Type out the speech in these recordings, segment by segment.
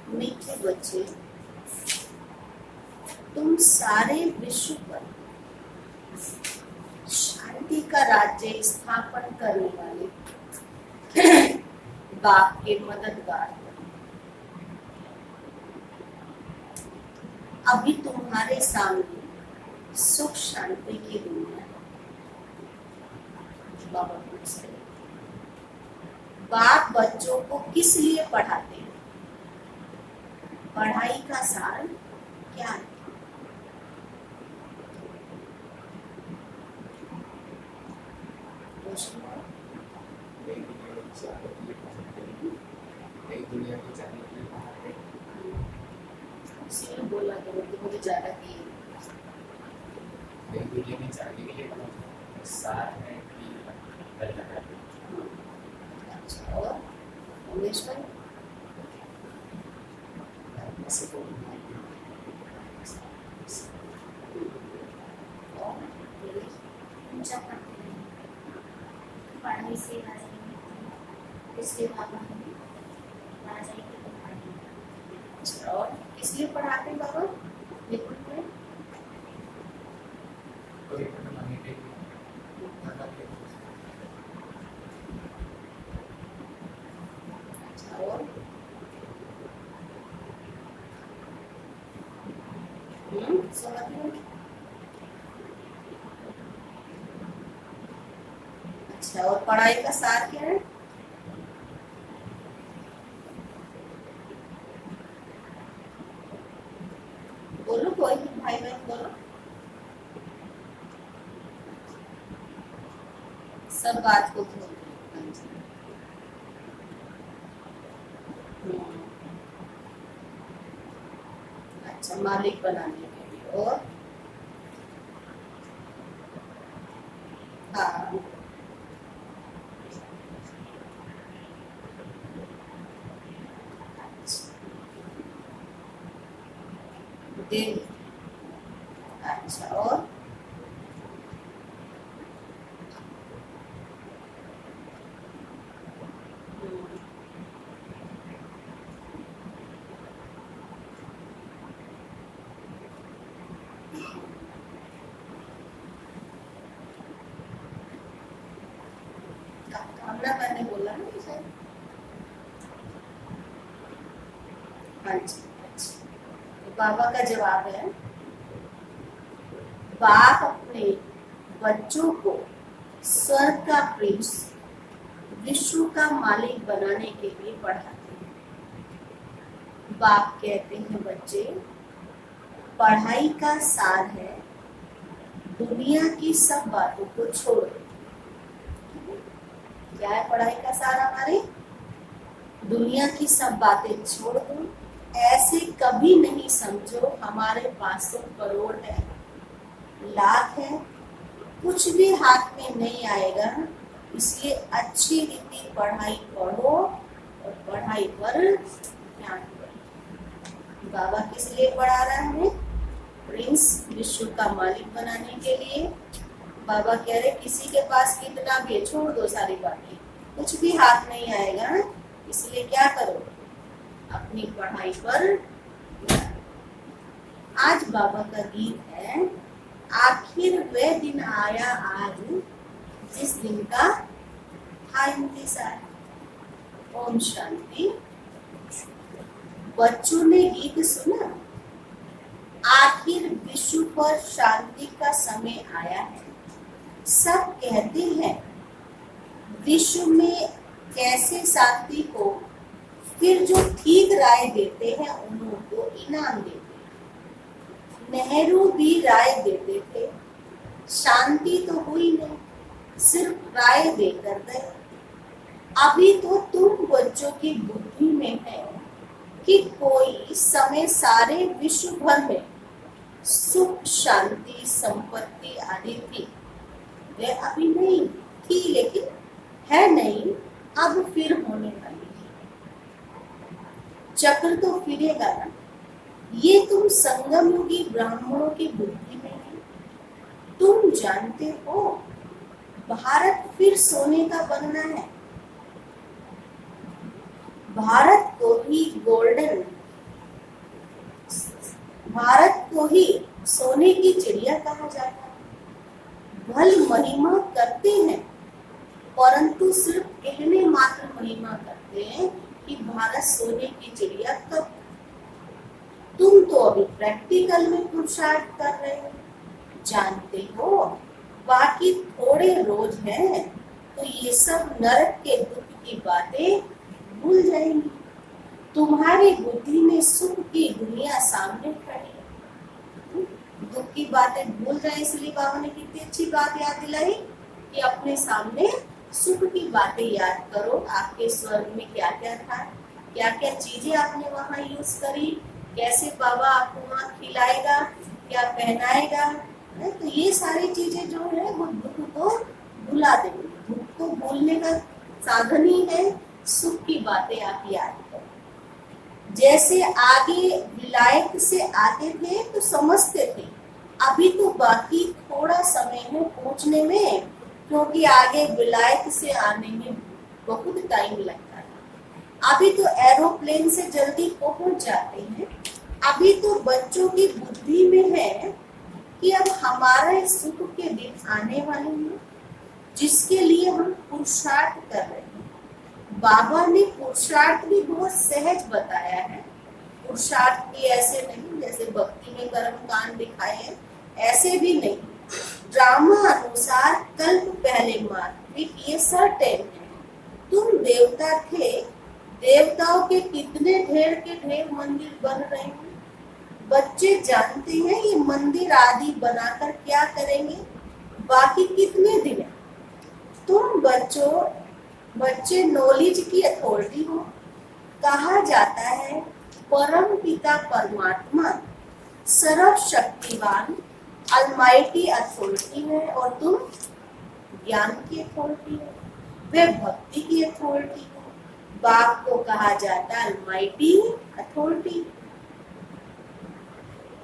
मीठे बच्चे, तुम सारे विश्व पर शांति का राज्य स्थापन करने वाले बाप के मददगार, अभी तुम्हारे सामने सुख शांति की दुनिया है। बाबा पूछते हैं, बाप बच्चों को किस लिए पढ़ाते हैं? पढ़ाई का सार क्या है? इसीलिए बोला कि मुझे ज्यादा की और इंग्लिश में पढ़ाई से इसलिए बाबा हमें पढ़ाई की पढ़ाई। और किस लिए पढ़ाते हैं बाबा? लिखो में और समझ। अच्छा, और पढ़ाई का सार क्या है? बोलो, कोई भी भाई बहन बोलो। सब बात को भूल अच्छा, मालिक बनाने के लिए। और हाँ, दिल। अच्छा, और कामना मैंने बोला ना कि शायद। हाँ जी, अच्छा। तो बाबा का जवाब है, बाप अपने बच्चों को स्वर्ग का प्रिंस, विश्व का मालिक बनाने के लिए पढ़ाते हैं। बाप कहते हैं, बच्चे, पढ़ाई का सार है दुनिया की सब बातों को छोड़ दो। क्या है पढ़ाई का सार? हमारे दुनिया की सब बातें छोड़ दो। ऐसे कभी नहीं समझो हमारे पास तो करोड़ है, लाख है, कुछ भी हाथ में नहीं आएगा। इसलिए अच्छी रीति पढ़ाई पढ़ो और पढ़ाई पर ध्यान दो। बाबा किस लिए पढ़ा रहा है हमें? प्रिंस, विश्व का मालिक बनाने के लिए। बाबा कह रहे किसी के पास कितना भी, छोड़ दो सारी बातें, कुछ भी हाथ नहीं आएगा। इसलिए क्या करो? अपनी पढ़ाई पर। आज बाबा का गीत है, आखिर वह दिन आया आज जिस दिन का था इंतजार। ओम शांति। बच्चों ने गीत सुना, आखिर विश्व पर शांति का समय आया है। सब कहते हैं विश्व में कैसे शांति हो, फिर जो ठीक राय देते हैं उन्हों को इनाम देते हैं। नेहरू भी राय देते थे, शांति तो हुई नहीं, सिर्फ राय देकर गए। अभी तो तुम बच्चों की बुद्धि में है कि कोई समय सारे विश्व भर में सुख शांति संपत्ति आदि थी। वे अभी नहीं थी, लेकिन है नहीं, अब फिर होने वाली है। चक्र तो फिरेगा ना। ये तुम संगम युगी ब्राह्मणों की बुद्धि में है। तुम जानते हो भारत फिर सोने का बनना है। भारत को ही गोल्डन भारत को ही सोने की चिड़िया कहा जाता है। भल महिमा करते हैं, परंतु सिर्फ कहने मात्र महिमा करते हैं कि भारत सोने की चिड़िया कब। तुम तो अभी प्रैक्टिकल में पुरुषार्थ कर रहे हो, जानते हो बाकी थोड़े रोज हैं तो ये सब नरक के दुख की बातें भूल जाएंगी। तुम्हारी बुद्धि में सुख की दुनिया सामने खड़ी है, दुख की बातें भूल जाए। इसलिए बाबा ने कितनी अच्छी बात याद दिलाई कि अपने सामने सुख की बातें याद करो। आपके स्वर्ग में क्या क्या था, क्या क्या चीजें आपने वहाँ यूज करी, कैसे बाबा आपको वहाँ खिलाएगा, क्या पहनाएगा, है? तो ये सारी चीजें जो है वो दुख को भुला देंगे। दुख को भूलने का साधन ही है सुख की बातें आप याद करो। जैसे आगे विलायत से आते थे तो समझते थे, अभी तो बाकी थोड़ा समय है पहुंचने में, क्योंकि आगे विलायत से आने में बहुत टाइम लगता है। अभी तो एरोप्लेन से जल्दी पहुंच जाते हैं। अभी तो बच्चों की बुद्धि में है कि अब हमारे सुख के दिन आने वाले हैं जिसके लिए हम पुरुषार्थ कर रहे हैं। बाबा ने पुरुषार्थ भी बहुत सहज बताया है। पुरुषार्थ भी ऐसे नहीं जैसे भक्ति में कर्म कांड दिखाए हैं, ऐसे भी नहीं। ड्रामा अनुसार कल्प पहले मार्ग ये सर्टेन है। तुम देवता थे, देवताओं के कितने ढेर के ढेर मंदिर बन रहे हैं। बच्चे जानते हैं ये मंदिर आदि बनाकर क्या करेंगे, बाकी कितने दिन है। तुम बच्चे नॉलेज की अथॉरिटी हो। कहा जाता है परम पिता परमात्मा सर्वशक्तिवान अलमाइटी अथॉरिटी है और तुम ज्ञान की अथॉरिटी हो, वे भक्ति की अथॉरिटी हो। बाप को कहा जाता है अलमाइटी अथॉरिटी।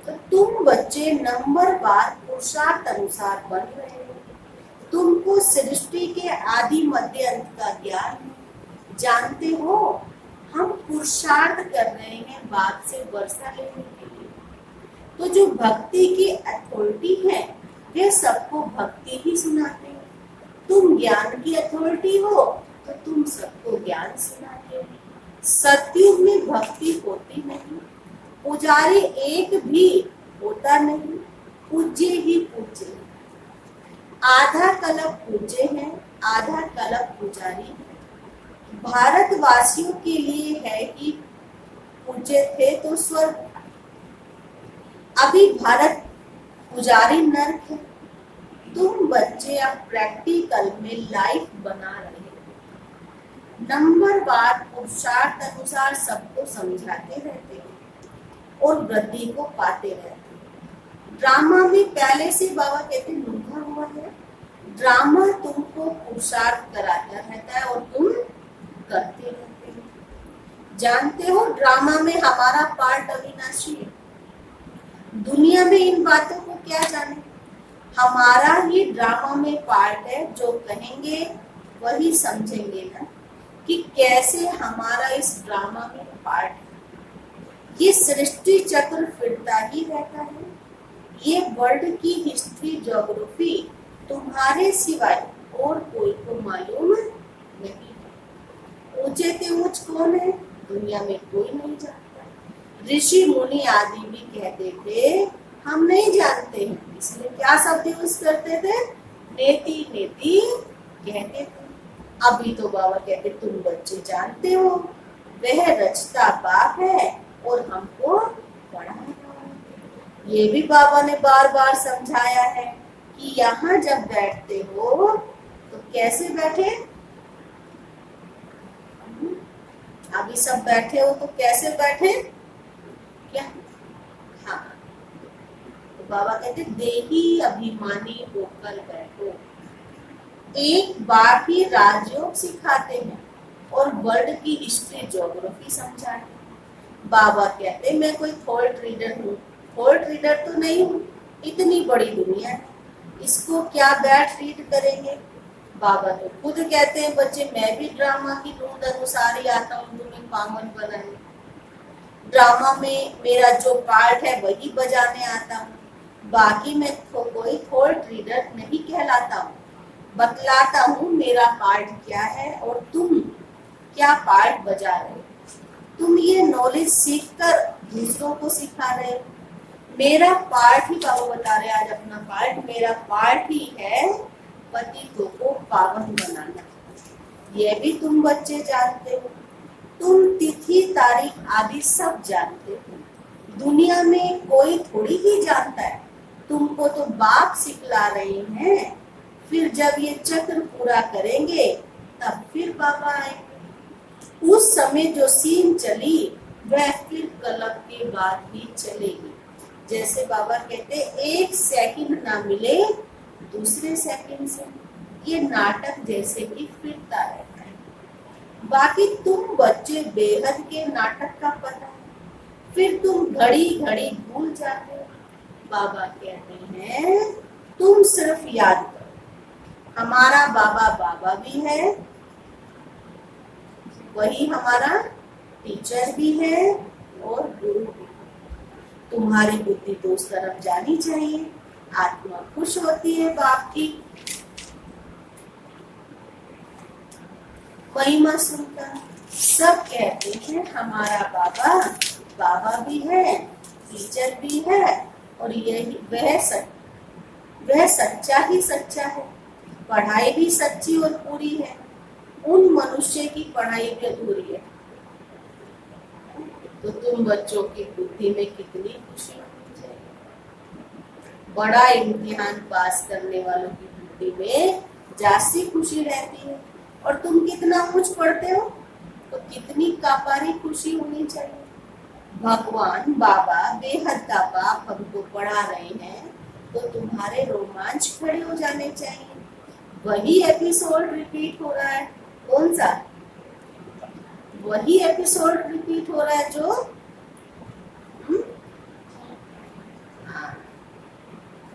तो तुम बच्चे नंबरवार पुरुषार्थ अनुसार बन रहे हो। तुमको सृष्टि के आदि मध्य अंत का ज्ञान है। जानते हो हम पुरुषार्थ कर रहे हैं बाप से वर्षा लेने के लिए। तो जो भक्ति की अथॉरिटी है वे सबको भक्ति ही सुनाते हैं। तुम ज्ञान की अथॉरिटी हो तो तुम सबको ज्ञान सुनाते हो। सतयुग में भक्ति होती नहीं, पुजारी एक भी होता नहीं, पूज्य ही पूज्य है। आधा कल्प पूज्य है, आधा कल्प पुजारी है। भारतवासियों के लिए है कि पूज्य थे तो स्वर्ग, अभी भारत पुजारी नरक है। तुम बच्चे अब प्रैक्टिकल में लाइफ बना रहे हो। नंबरवार पुरुषार्थ अनुसार सबको समझाते रहते हो और वृद्धि को पाते रहते हो। ड्रामा में पहले से बाबा कहते लिखा हुआ है, ड्रामा तुमको पुरुषार्थ कराता रहता है और तुम करते रहते हो। जानते हो ड्रामा में हमारा पार्ट अविनाशी है। दुनिया में इन बातों को क्या जाने, हमारा ही ड्रामा में पार्ट है। जो कहेंगे वही समझेंगे ना कि कैसे हमारा इस ड्रामा में पार्ट है। ये सृष्टि चक्र फिरता ही रहता है। ये वर्ल्ड की हिस्ट्री ज्योग्राफी तुम्हारे सिवाय और कोई को मालूम नहीं है। ऊंचे से ऊंच कौन है दुनिया में कोई नहीं जानता। ऋषि मुनि आदि भी कहते थे हम नहीं जानते हैं, इसलिए क्या शब्द यूज करते थे, नेति नेति कहते थे। अभी तो बाबा कहते तुम बच्चे जानते हो वह रचता बाप है और हमको पढ़ाएगा। ये भी बाबा ने बार बार समझाया है कि यहाँ जब बैठते हो तो कैसे बैठे। अभी सब बैठे हो तो कैसे बैठे क्या, हाँ तो बाबा कहते देही अभिमानी होकर बैठो। एक बार ही राजयोग सिखाते हैं और वर्ल्ड की हिस्ट्री ज्योग्राफी समझाते हैं। बाबा कहते मैं कोई थॉट रीडर हूँ, थॉट रीडर तो नहीं हूँ, इतनी बड़ी दुनिया है, इसको क्या बैठ रीड करेंगे। बाबा तो खुद कहते हैं बच्चे मैं भी ड्रामा की नोट अनुसार ही आता हूँ तुम्हें पावन बनाने। ड्रामा में मेरा जो पार्ट है वही बजाने आता हूँ, बाकी मैं कोई थॉट रीडर नहीं कहलाता हूँ। बतलाता हूँ मेरा पार्ट क्या है और तुम क्या पार्ट बजा रहे हो। तुम ये नॉलेज सीखकर दूसरों को सिखा रहे हो। मेरा पार्ट ही, बाबा बता रहे आज अपना पार्ट, मेरा पार्ट ही है पतितों को पावन बनाना। यह भी तुम बच्चे जानते हो। तुम तिथि तारीख आदि सब जानते हो। दुनिया में कोई थोड़ी ही जानता है, तुमको तो बाप सिखला रहे हैं। फिर जब ये चक्र पूरा करेंगे तब फिर बाबा आएंगे। उस समय जो सीन चली वह फिर कलप के बाद भी चलेगी। जैसे बाबा कहते एक सेकंड ना मिले दूसरे सेकंड से, ये नाटक जैसे ही फिरता रहता है। बाकी तुम बच्चे बेहद के नाटक का पता है, फिर तुम घड़ी घड़ी भूल जाते हो। बाबा कहते हैं तुम सिर्फ याद करो, हमारा बाबा बाबा भी है, वही हमारा टीचर भी है और गुरु भी। तुम्हारी बुद्धि तो उस तरफ जानी चाहिए। आत्मा खुश होती है बाप की महिमा सुनकर। सब कहते हैं हमारा बाबा बाबा भी है, टीचर भी है और यही वह सच्चा ही सच्चा है। पढ़ाई भी सच्ची और पूरी है, उन मनुष्य की पढ़ाई भी अधूरी है। तो तुम बच्चों की बुद्धि में कितनी खुशी होनी चाहिए। बड़ा इम्तिहान पास करने वालों की बुद्धि में जासी खुशी रहती है। और तुम कितना कुछ पढ़ते हो तो कितनी कापारी खुशी होनी चाहिए। भगवान बाबा बेहद का बाप हमको पढ़ा रहे हैं तो तुम्हारे रोमांच खड़े हो जाने चाहिए। वही एपिसोड रिपीट हो रहा है। कौन सा? वही एपिसोड रिपीट हो रहा है जो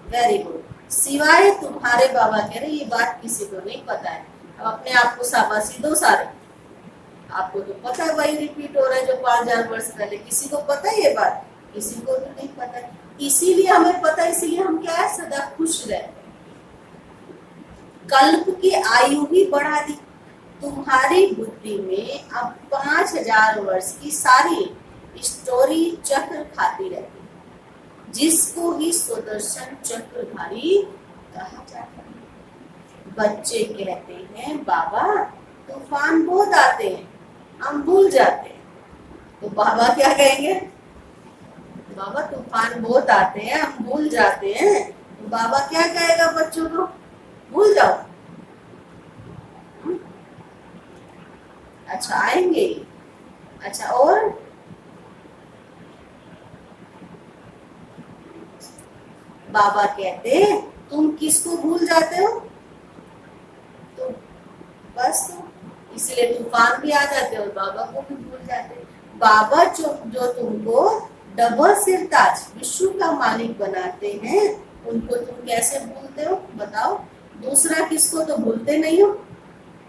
वेरी गुड। सिवाय तुम्हारे बाबा कह रहे ये बात किसी को नहीं पता है। अब अपने आप को शाबाशी दो सारे। आपको तो पता है वही रिपीट हो रहा है जो 5000 वर्ष पहले। किसी को पता है ये बात? किसी को तो नहीं पता है। इसीलिए हमें पता है, इसीलिए हम क्या है सदा खुश रहते हैं। कल्प की आयु भी बढ़ा दी। तुम्हारी बुद्धि में अब 5000 वर्ष की सारी स्टोरी चक्र खाती रहती है, जिसको ही सुदर्शन चक्रधारी कहा जाता है। बच्चे कहते हैं बाबा तूफान बहुत आते हैं, हम भूल जाते हैं। तो बाबा क्या कहेंगे? बाबा तूफान बहुत आते हैं, हम भूल जाते हैं। तो बाबा क्या कहेगा बच्चों को? भूल जाओ। अच्छा आएंगे। अच्छा और बाबा कहते तुम किसको भूल जाते हो? तो बस इसलिए तूफान भी आ जाते और बाबा को भी भूल जाते। बाबा जो तुमको डबल सिरताज विश्व का मालिक बनाते हैं उनको तुम कैसे भूलते हो बताओ? दूसरा किसको तो भूलते नहीं हो,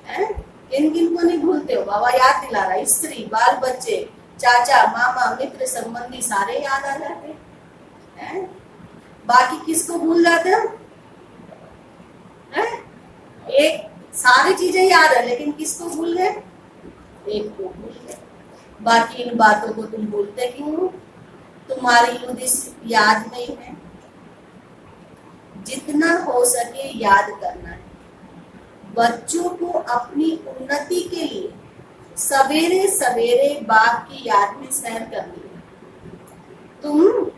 हैं? किन किन को नहीं भूलते हो? बाबा याद दिला रहा है। स्त्री, बाल बच्चे, चाचा, मामा, मित्र, संबंधी सारे याद आ जाते हैं। बाकी किसको भूल जाते हो? एक सारी चीजें याद है लेकिन किसको भूल गए? एक को भूल गए। बाकी इन बातों को तुम भूलते क्यों हो? तुम्हारी बुद्धि याद नहीं है। जितना हो सके याद करना है। बच्चों को अपनी उन्नति के लिए सवेरे सवेरे बाप की याद में सैर करनी है। तुम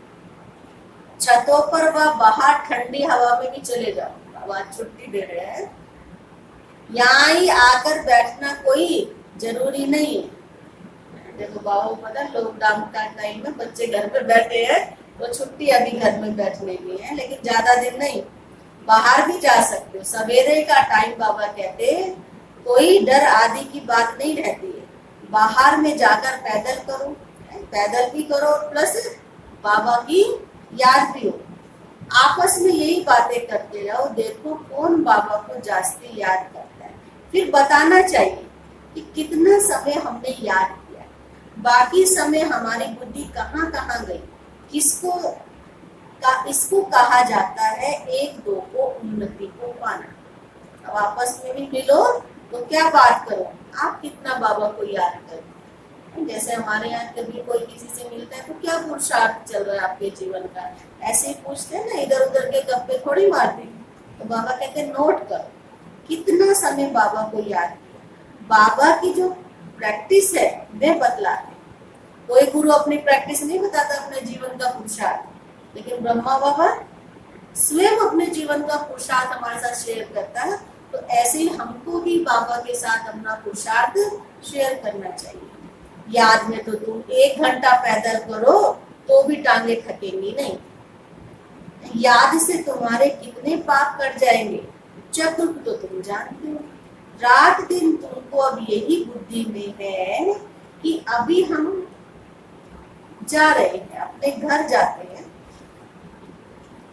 छतों पर व बाहर ठंडी हवा में भी चले जाओ। बाबा छुट्टी दे रहे हैं। यहाँ ही आकर बैठना कोई जरूरी नहीं है। देखो बाबा को पता लॉकडाउन का टाइम में बच्चे घर पर बैठे हैं तो छुट्टी अभी घर में बैठने की है, लेकिन ज्यादा दिन नहीं, बाहर भी जा सकते हो। सवेरे का टाइम बाबा कहते कोई डर आदि की बात नहीं रहती है। बाहर में जाकर पैदल करो, पैदल भी करो और प्लस बाबा की याद भी हो। आपस में यही बातें करते रहो। देखो कौन बाबा को जास्ती याद करता है, फिर बताना चाहिए कि कितना समय हमने याद किया। बाकी समय हमारी बुद्धि कहाँ कहाँ गई, इसको कहा जाता है एक दो को उन्नति को पाना। अब आपस में भी मिलो तो क्या बात करो, आप कितना बाबा को याद करो। जैसे हमारे यहाँ कभी कोई किसी से मिलता है तो क्या पुरुषार्थ चल रहा है आपके जीवन का, ऐसे ही पूछते हैं ना, इधर उधर के गप्पे थोड़ी मारते हैं। तो बाबा कहते हैं नोट करो कितना समय बाबा को याद किया। बाबा की जो प्रैक्टिस है वे बतलाते। कोई गुरु अपनी प्रैक्टिस नहीं बताता, अपने जीवन का पुरुषार्थ, लेकिन ब्रह्मा बाबा स्वयं अपने जीवन का पुरुषार्थ हमारे साथ शेयर करता है। तो ऐसे ही हमको भी बाबा के साथ अपना पुरुषार्थ शेयर करना चाहिए। याद में तो तुम 1 घंटा पैदल करो तो भी टांगे थकेंगी नहीं। याद से तुम्हारे कितने पाप कट जाएंगे, चक्र तो तुम जानते हो। रात दिन तुमको अब यही बुद्धि में है कि अभी हम जा रहे हैं, अपने घर जाते हैं,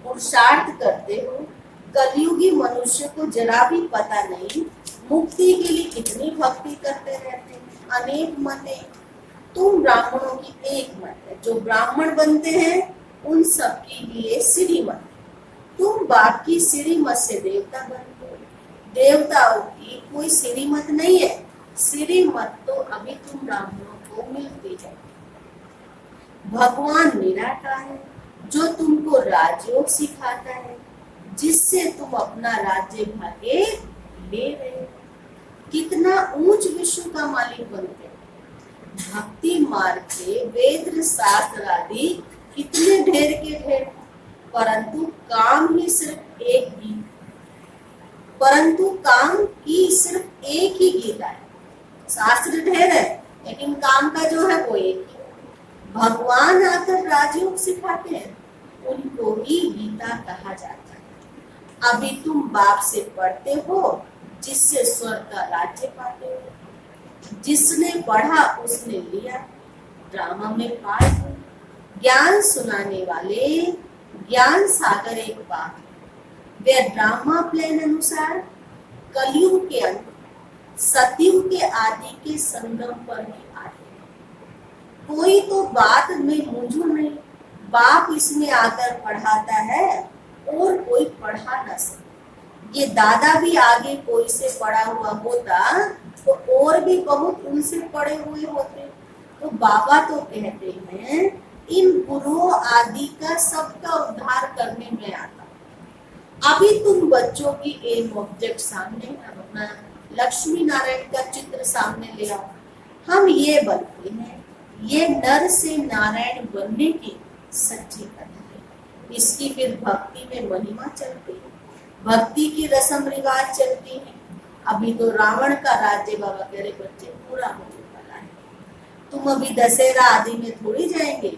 पुरुषार्थ करते हो। कलयुगी मनुष्य को जरा भी पता नहीं, मुक्ति के लिए कितनी भक्ति करते रहते हैं। अनेक मते, तुम ब्राह्मणों की एक मत है। जो ब्राह्मण बनते हैं उन सब के लिए सीढ़ी मत। तुम बाप की सीढ़ी मत से देवता बनते हो। देवताओं की कोई सीढ़ी मत नहीं है। सीढ़ी मत तो अभी तुम ब्राह्मणों को मिलती है। भगवान निराकार है जो तुमको राजयोग सिखाता है, जिससे तुम अपना राज्य भाग्य ले रहे हो। कितना ऊंच विश्व का मालिक बनते हो। भक्ति मार्ग से वेद शास्त्र आदि कितने ढेर के ढेर, परंतु काम की सिर्फ एक ही गीता है। शास्त्र ढेर है लेकिन काम का जो है वो एक ही। भगवान आकर राजयोग सिखाते हैं, उनको ही गीता कहा जाता है। अभी तुम बाप से पढ़ते हो, जिससे स्वर्ग का राज्य पाते हो। जिसने पढ़ा उसने लिया, ड्रामा में पास हो। ज्ञान सुनाने वाले ज्ञान सागर एक बात, वे ड्रामा प्लान अनुसार कलयुग के अंत, सतयुग के आदि के संगम पर ही आते हैं। कोई तो बात में मुझे नहीं, बाप इसमें आकर पढ़ाता है और कोई पढ़ा न सके। ये दादा भी आगे कोई से पढ़ा हुआ होता तो और भी बहुत उनसे पढ़े हुए होते। तो बाबा तो कहते हैं इन गुरुओं आदि का सबका उद्धार करने में आता। अभी तुम बच्चों की एम ऑब्जेक्ट सामने, अपना लक्ष्मी नारायण का चित्र सामने ले आओ। हम ये बनते हैं, ये नर से नारायण बनने की सच्ची कथा है। इसकी फिर भक्ति में महिमा चलती है, भक्ति की रस्म रिवाज चलती है। अभी तो रावण का राज्य बाबा कह रहे बच्चे पूरा हो चुका है। तुम अभी दशहरा आदि में थोड़ी जाएंगे,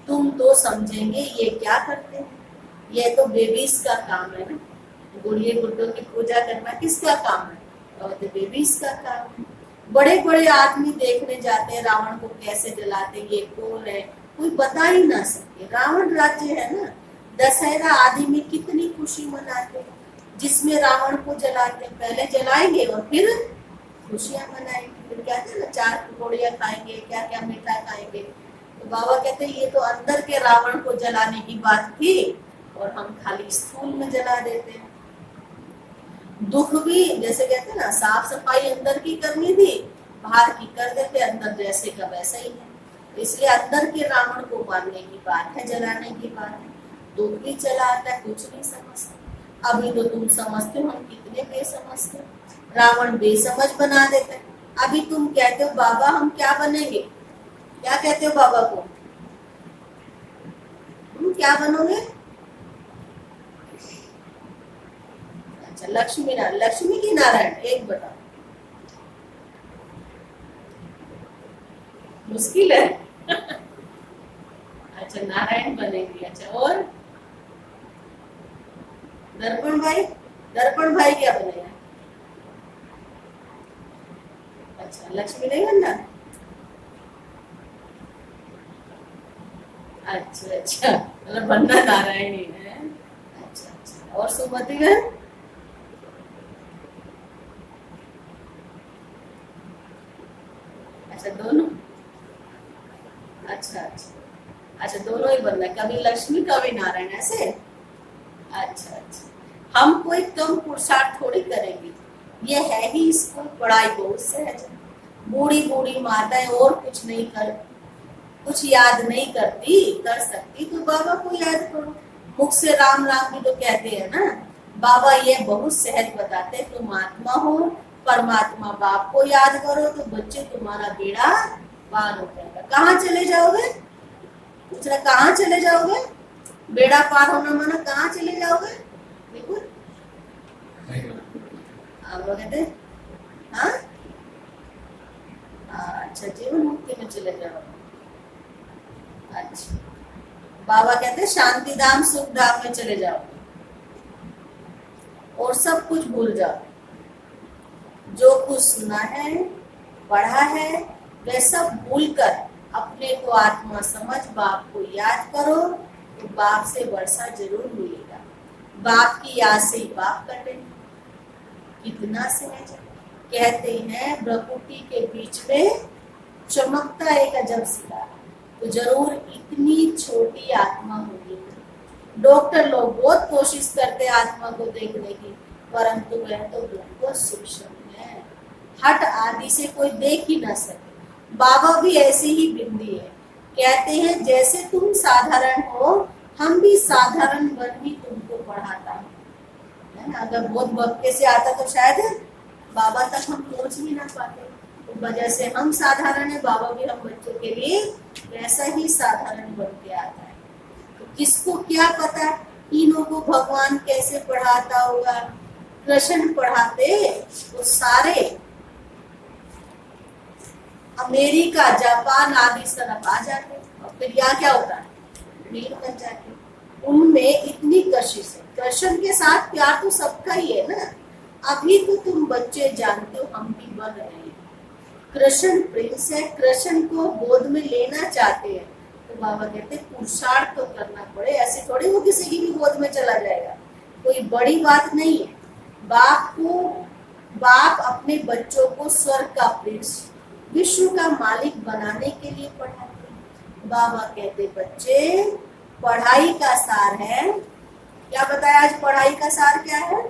तुम तो समझेंगे ये क्या करते हैं। ये तो बेबीज का काम है ना, गुड़िए गुड्डों की पूजा करना किसका काम है, और तो बेबीज का काम है। बड़े बड़े आदमी देखने जाते हैं रावण को कैसे जलाते, ये कौन है कोई बता ही ना सके। रावण राज्य है ना, दशहरा आदि में कितनी खुशी मनाते हैं, जिसमें रावण को जलाते हैं। पहले जलाएंगे और फिर खुशियां मनाएंगे, फिर कहते हैं ना 4 पकौड़ियां खाएंगे, क्या क्या मीठा खाएंगे। तो बाबा कहते हैं ये तो अंदर के रावण को जलाने की बात थी और हम खाली स्थूल में जला देते हैं। दुख भी जैसे कहते हैं ना, साफ सफाई अंदर की करनी थी, बाहर की कर देते, अंदर जैसे का वैसा ही है। इसलिए अंदर के रावण को मारने की बात है, जलाने की बात है। दुख भी चला आता है, कुछ नहीं समझते। अभी तो तुम समझते हो हम कितने बेसमझ थे, रावण बेसमझ बना देते हैं। अभी तुम कहते हो बाबा हम क्या बनेंगे, क्या कहते हो बाबा को, तुम क्या बनोगे? अच्छा लक्ष्मी नारायण, लक्ष्मी की नारायण एक बताओ, मुश्किल है। अच्छा नारायण बनेंगे। अच्छा और दर्पण भाई, दर्पण भाई क्या बनेगा? अच्छा लक्ष्मी नहीं बनना। अच्छा अच्छा मतलब बनना नारायण ही है। अच्छा अच्छा और सुमति बहन? अच्छा दोनों। अच्छा अच्छा अच्छा, दोनों ही बनना है, कभी लक्ष्मी कभी नारायण, ऐसे? अच्छा अच्छा, हम कोई कम पुरुषार्थ थोड़ी करेंगे, ये है ही स्कूल, पढ़ाई बहुत सहज है। बूढ़ी बूढ़ी माताएं और कुछ नहीं कर, कुछ याद नहीं करती, कर सकती तो बाबा को याद करो, मुख से राम राम भी तो कहते हैं ना। बाबा ये बहुत सहज बताते, तुम आत्मा हो, परमात्मा बाप को याद करो तो बच्चे तुम्हारा बेड़ा पार हो जाएगा। कहाँ चले जाओगे? पूछ रहा कहाँ चले जाओगे? बेड़ा पार होना माना कहाँ चले जाओगे? बिल्कुल आप लोग कहते हाँ, अच्छा, जीवन मुक्ति में चले जाओगे। अच्छा, बाबा कहते हैं शांति धाम सुख धाम में चले जाओ और सब कुछ भूल जाओ, जो कुछ सुना है पढ़ा है वह सब भूलकर अपने को आत्मा समझ बाप को याद करो तो बाप से वर्षा जरूर मिलेगा। बाप की याद से ही बाप कटेंगे। कितना सहज है। कहते हैं प्रकृति के बीच में चमकता एक अजब सितारा, तो जरूर इतनी छोटी आत्मा होगी। डॉक्टर लोग बहुत कोशिश करते हैं आत्मा को देखने की, परंतु वह तो बिल्कुल सूक्ष्म है, हट आदि से कोई देख ही ना सके। बाबा भी ऐसी ही बिंदी है। कहते हैं जैसे तुम साधारण हो, हम भी साधारण वन ही तुमको पढ़ाता हूँ, है ना। अगर बहुत भक्ति से आता तो शायद बाबा तक हम पहुंच भी ना पाते। तो वजह से हम साधारण है, बाबा भी हम बच्चों के लिए वैसा ही साधारण बन के आता है। तो किसको क्या पता तीनों को भगवान कैसे पढ़ाता होगा। कृष्ण पढ़ाते तो सारे अमेरिका जापान आदि तरफ आ जाते और फिर यहाँ क्या होता है, मील बन जाते। उनमें इतनी कशिश है, कृष्ण के साथ प्यार तो सबका ही है ना। अभी तो तुम बच्चे जानते हो, हम भी बन रहे हैं। कृष्ण प्रिंस है, कृष्ण को गोद में लेना चाहते हैं तो बाबा कहते पुरुषार्थ तो करना पड़े, ऐसे थोड़ी वो किसी की भी गोद में चला जाएगा, कोई बड़ी बात नहीं है। बाप अपने बच्चों को स्वर्ग का प्रिंस विश्व का मालिक बनाने के लिए पढ़ाते हैं। बाबा कहते बच्चे पढ़ाई का सार है, क्या बताया आज पढ़ाई का सार क्या है?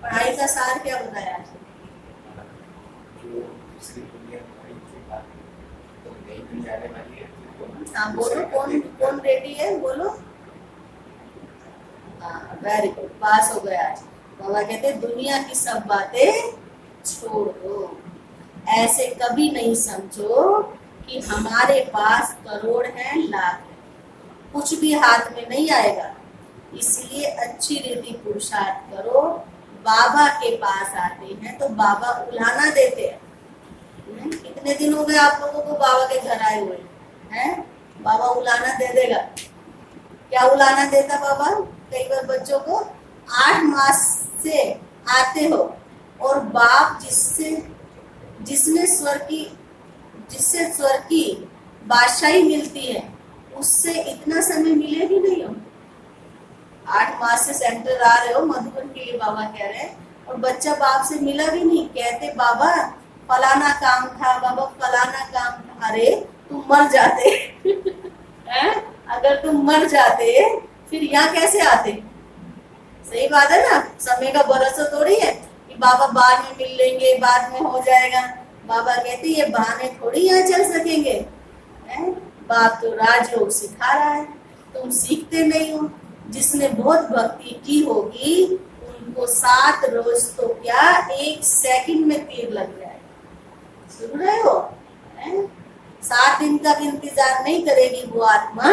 पढ़ाई का सार क्या बताया आज? हाँ बोलो, कौन कौन रेडी है बोलो। हाँ वेरी गुड, पास हो गया आज। बाबा कहते दुनिया की सब बातें छोड़ दो, ऐसे कभी नहीं समझो कि हमारे पास करोड़ है लाख है, कुछ भी हाथ में नहीं आएगा। इसलिए अच्छी रीति पुरुषार्थ करो। बाबा के पास आते हैं तो बाबा उलाना देते हैं। कितने दिन हो गए आप लोगों को बाबा के घर आए हुए हैं? बाबा उलाना दे देगा। क्या उलाना देता बाबा? कई बार बच्चों को 8 मास से आते हो और बाप जिससे स्वर की बादशाही मिलती है उससे इतना समय मिले भी नहीं हो। 8 मास से सेंटर आ रहे हो मधुबन के लिए बाबा कह रहे हैं, और बच्चा बाप से मिला भी नहीं। कहते बाबा फलाना काम था, बाबा फलाना काम था। अरे तुम मर जाते हैं? अगर तुम मर जाते फिर यहाँ कैसे आते? सही बात है ना, समय का भरोसा थोड़ी है कि बाबा बाद में मिल लेंगे, बाद में हो जाएगा। बाबा कहते ये बहाने थोड़ी यहाँ चल सकेंगे, है? बाप तो राजयोग सिखा रहा है, तुम सीखते नहीं हो। जिसने बहुत भक्ति की होगी उनको 7 रोज तो क्या 1 सेकंड में तीर लग जाए। सुन रहे हो? 7 दिन तक इंतजार नहीं करेगी वो आत्मा,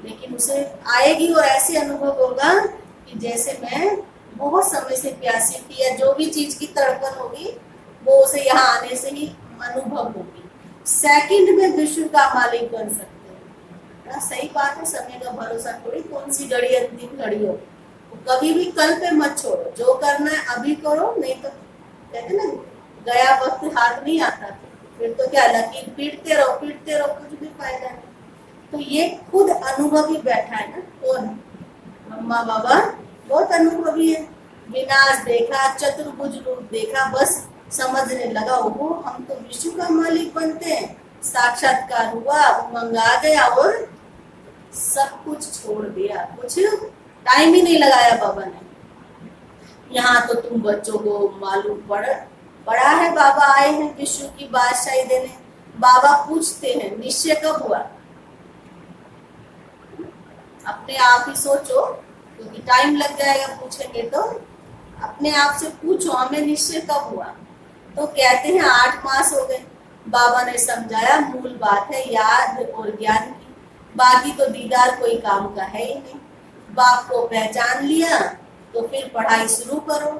लेकिन उसे आएगी और ऐसे अनुभव होगा कि जैसे मैं बहुत समय से प्यासी थी, या जो भी चीज की तड़पन होगी वो उसे यहाँ आने से ही अनुभव होगी। सेकंड में विश्व का मालिक बन सकते हैं। सही बात है, समय का भरोसा थोड़ी कौन सी घड़ी अंतिम घड़ी हो। तो कभी भी कल पे मत छोड़ो, जो करना है अभी करो, नहीं तो कहते ना गया वक्त हाथ नहीं आता, फिर तो क्या लकीर पीटते रहो, कुछ भी फायदा नहीं। तो ये खुद अनुभवी बैठा है ना, कौन? मम्मा बाबा बहुत अनुभवी है। विनाश देखा, चतुर्भुज रूप देखा, बस समझने लगा, ओहो हम तो विश्व का मालिक बनते हैं। साक्षात्कार हुआ, उमंग आ गया और सब कुछ छोड़ दिया। कुछ टाइम ही नहीं लगाया बाबा ने। यहाँ तो तुम बच्चों को मालूम पड़ा है बाबा आए हैं विश्व की बादशाही देने। बाबा पूछते हैं निश्चय कब हुआ? अपने आप ही सोचो, क्योंकि टाइम लग जाएगा पूछेंगे तो। अपने आप से पूछो हमें निश्चय कब हुआ? तो कहते हैं 8 मास हो गए। बाबा ने समझाया मूल बात है याद और ज्ञान की, बाकी तो दीदार कोई काम का है ही नहीं। बाप को पहचान लिया तो फिर पढ़ाई शुरू करो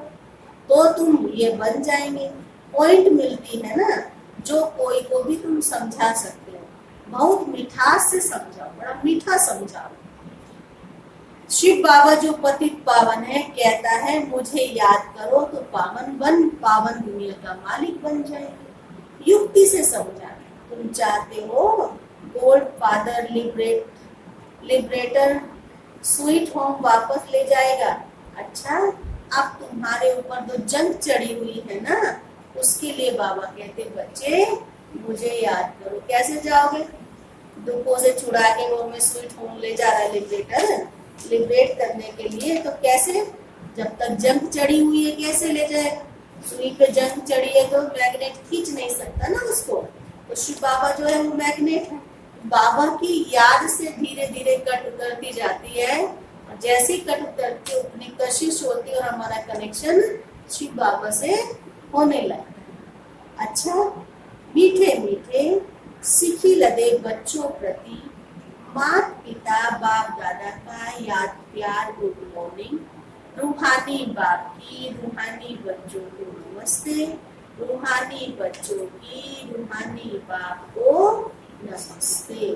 तो तुम ये बन जाएंगे। पॉइंट मिलती है ना, जो कोई को भी तुम समझा सकते हो। बहुत मिठास से समझाओ, बड़ा मीठा समझाओ। शिव बाबा जो पतित पावन है कहता है मुझे याद करो तो पावन दुनिया का मालिक बन जाएंगे। युक्ति से समझा। तुम चाहते हो gold father liberator sweet home वापस ले जाएगा। अच्छा, अब तुम्हारे ऊपर तो जंग चढ़ी हुई है ना, उसके लिए बाबा कहते बच्चे मुझे याद करो। कैसे जाओगे? दुखों से छुड़ा के वो मैं स्वीट होम ले जा रहा है लिबरेट करने के लिए। तो कैसे? जब तक जंग चढ़ी हुई है कैसे ले जाएगा? सुई पे जंग चढ़ी है तो मैग्नेट खींच नहीं सकता ना उसको। तो शिव बाबा जो है वो मैग्नेट है। बाबा की याद से धीरे धीरे कट उतरती जाती है, और जैसे कट उतरती उतनी कशिश होती है और हमारा कनेक्शन शिव बाबा से होने लगता है। अच्छा, मीठे मीठे सीखी लदे बच्चों प्रति माता पिता बाप दादा का याद प्यार गुड मॉर्निंग। रूहानी बाप की रूहानी बच्चों को नमस्ते। रूहानी बच्चों की रूहानी बाप को नमस्ते।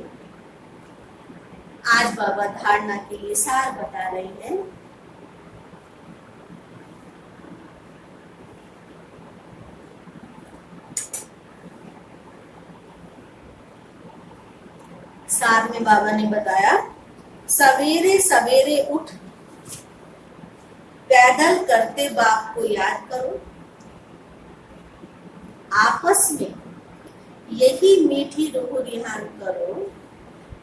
आज बाबा धारणा के लिए सार बता रहे हैं। सार में बाबा ने बताया सवेरे सवेरे उठ पैदल करते बाप को याद करो। आपस में यही मीठी रूह रिहान करो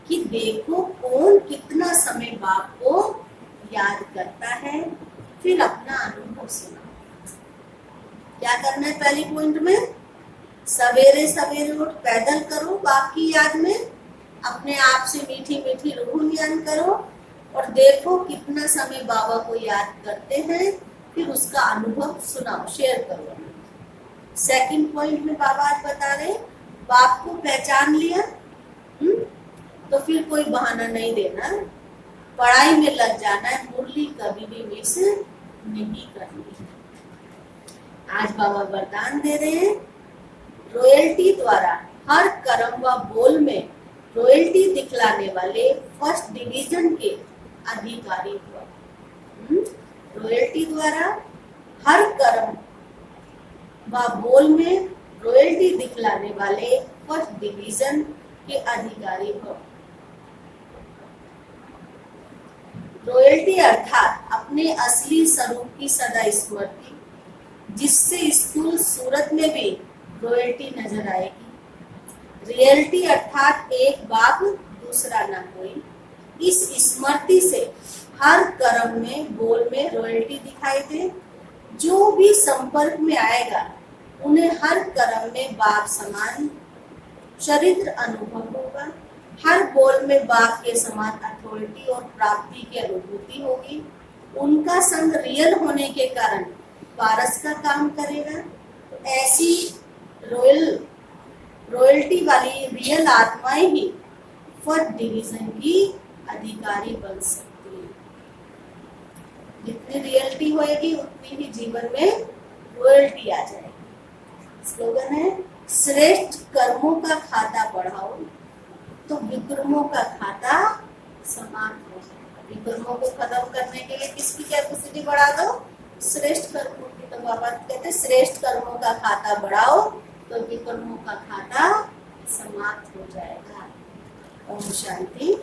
कि देखो कौन कितना समय बाप को याद करता है, फिर अपना अनुभव सुनाओ। क्या करना है? पहली पॉइंट में सवेरे सवेरे उठ पैदल करो बाप की याद में, अपने आप से मीठी मीठी रूह रिहान करो और देखो कितना समय बाबा को याद करते हैं, फिर उसका अनुभव सुनाओ, शेयर करो। सेकंड पॉइंट में बाबा आज बता रहे बाप को पहचान लिया तो फिर कोई बहाना नहीं देना, पढ़ाई में लग जाना है, मुरली कभी भी मिस नहीं करनी। आज बाबा वरदान दे रहे हैं रॉयल्टी द्वारा हर कर्म व बोल में रॉयल्टी दिखलाने वाले फर्स्ट डिवीजन के अधिकारी हुआ। रॉयल्टी द्वारा हर कर्म व बोल में रॉयल्टी दिखलाने वाले फर्स्ट डिवीजन के अधिकारी हुआ। रॉयल्टी अर्थात अपने असली स्वरूप की सदा स्मृति, जिससे स्कूल सूरत में भी रॉयल्टी नजर आएगी। रियलिटी अर्थात एक बाप दूसरा न कोई। इस स्मृति से हर कर्म में बोल में रॉयल्टी दिखाई दे। जो भी संपर्क में आएगा उन्हें हर कर्म में बाप समान चरित्र अनुभव होगा। हर बोल में बाप के समान अथॉरिटी और प्राप्ति की अनुभूति होगी। उनका संग रियल होने के कारण पारस का काम करेगा। तो ऐसी रॉयल्टी वाली रियल आत्माएं ही फर्स्ट डिवीजन की अधिकारी बन सकती है। जितनी रियलिटी होएगी उतनी ही जीवन में रॉयल्टी आ जाएगी। स्लोगन है श्रेष्ठ कर्मों का खाता बढ़ाओ तो विक्रमों का खाता समाप्त हो जाएगा। विक्रमों को खत्म करने के लिए किसकी कैपेसिटी बढ़ा दो? श्रेष्ठ कर्मों की। तो बाबा कहते हैं श्रेष्ठ कर्मों का खाता बढ़ाओ तो विक्रमों का खाता समाप्त हो जाएगा। ओम शांति।